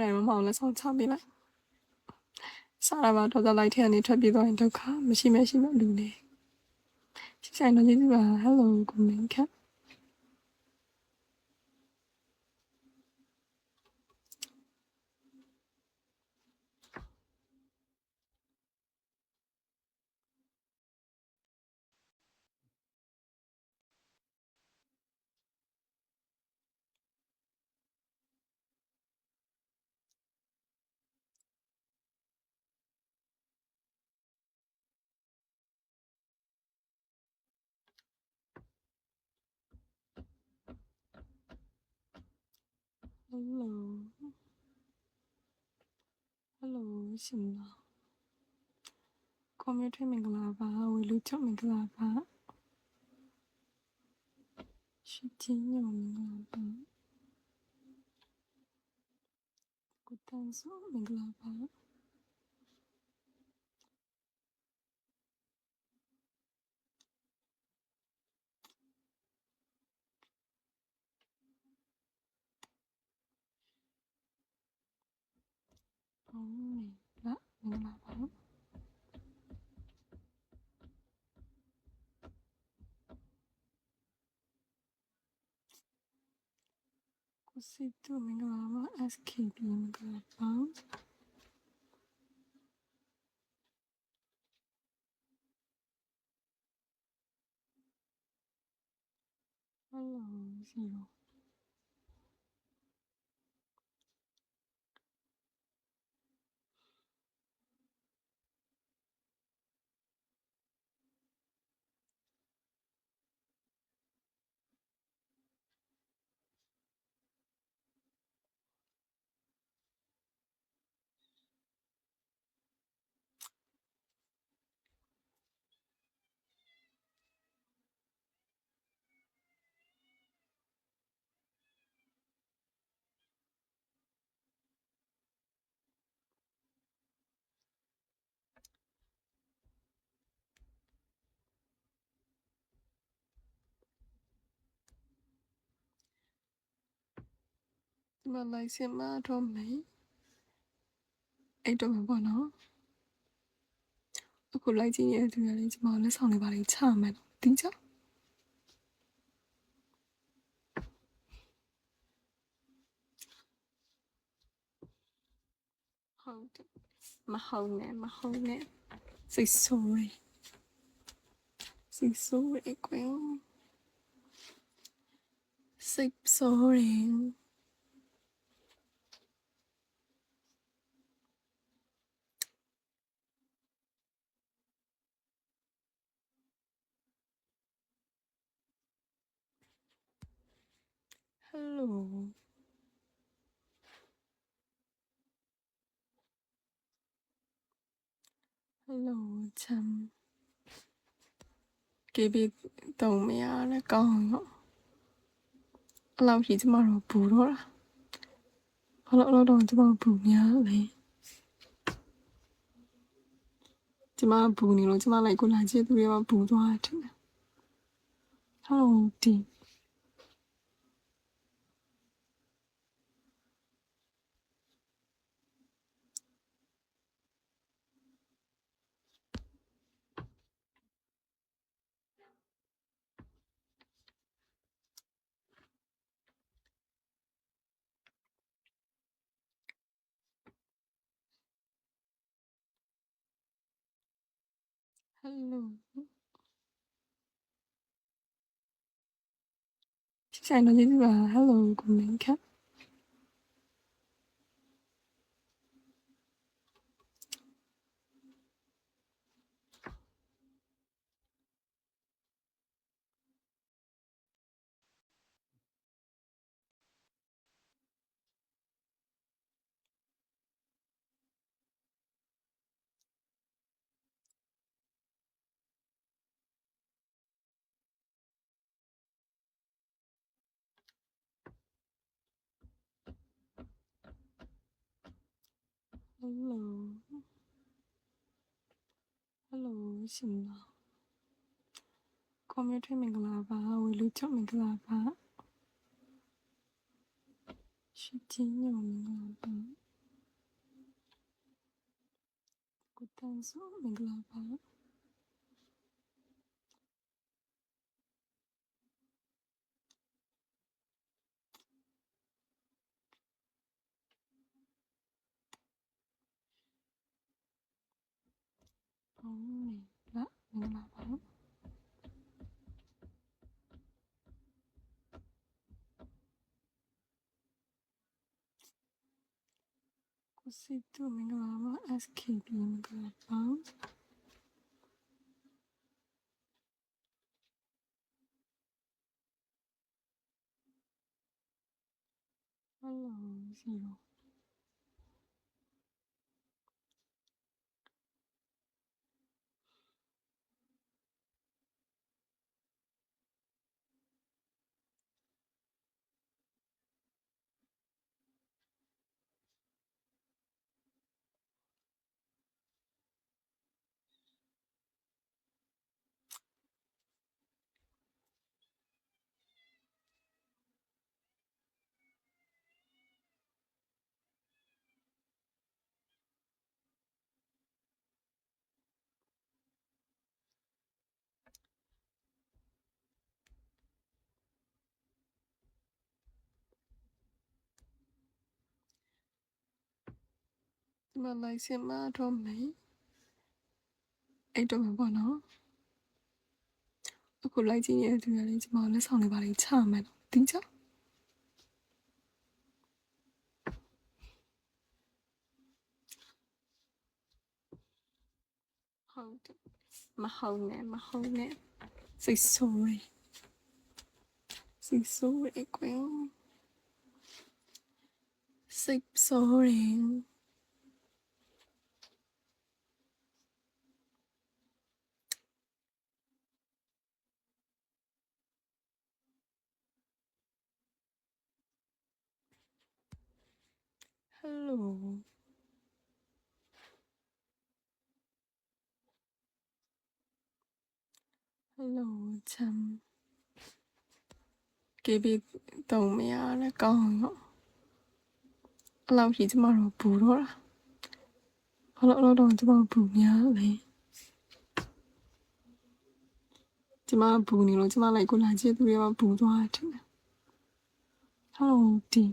人မမောင်လည်းဆောင်ချပေးလိုက်စားရပါတော့တော့လိုက်ထက်နေထွက်ပြေးသွားရင်ဒုက္ခမရှိမဲ့လူနေရှိဆိုင်တော့ကျေးဇူးပါဟယ်လိုကိုမင်းခက်ဟယ်လိုရှင်လားကွန်ပျူတာမင်္ဂလာပါဝေလူချုပ်မင်္ဂလာပါရှိချင်းညမင်္ဂလာပါကိုတန်းစုမင်္ဂလာပါမင်္ဂလာပါကိုစီတူမင်္ဂလာပါ SKB မင်္ဂလာပါဟယ်လိုစီရောဒီမှာလိုက်စင်မတော့မယ်အဲ့တော့မှာပေါ့နော်အခုလိုက်ကြည့်နေတဲ့သူများလေးကျွန်မလက်ဆောင်လေးပါလေးချမယ်နော်တင်းကြဟုတ်တယ်မဟုတ်နဲ့စိတ်ဆိုးရယ်ကွယ်စိတ်ဆိုးရယ်ဟယ်လိုချမ်းကေဘီတုံမရလည်းကောင်းတော့အဲ့လောက်ကြီးကျမတို့ဘူးတော့တာဘာလို့အဲ့လောက်တော့ကျမဘူးများလဲကျမဘူးနေလို့ကျမလိုက်ကိုလာချစ်သူတွေကဘူးသွားတယ်ဟုတ်ဒီဟယ်လိုဆိုင်တော့ကျေးဇူးပါဟယ်လိုကိုမင်းခက်ဟယ်လိုရှင်လားကွန်ပျူတာမင်္ဂလာပါဝေလူချုပ်မင်္ဂလာပါ许金有名老板，古丹索名老板，美了名老板，古西度名老板 ，SKB 名老板，Hello Zero。ဒီမှာ like ဆင်မတော့မယ်အဲ့တော့မှာပေါ့နော်အခု like ကြည့်နေတဲ့သူတွေလည်းကျွန်မလက်ဆောင်လေးပါလေးချမယ်နော်တင်းချဟုတ်တယ်မဟုတ်နဲ့စိတ်ဆိုးရယ်ကွယ်စိတ်ဆိုးရယ် hello hello ချမ်း KB တုံးမရလည်းကောင်းတော့အဲ့လောက်ကြီးကျမတို့ပူတော့တာဘာလို့အဲ့လောက်တော့ကျမပူများလဲကျမပူနေလို့ကျမလိုက်ကိုလာချစ်သူတွေကပူသွားတယ် hello ဒီ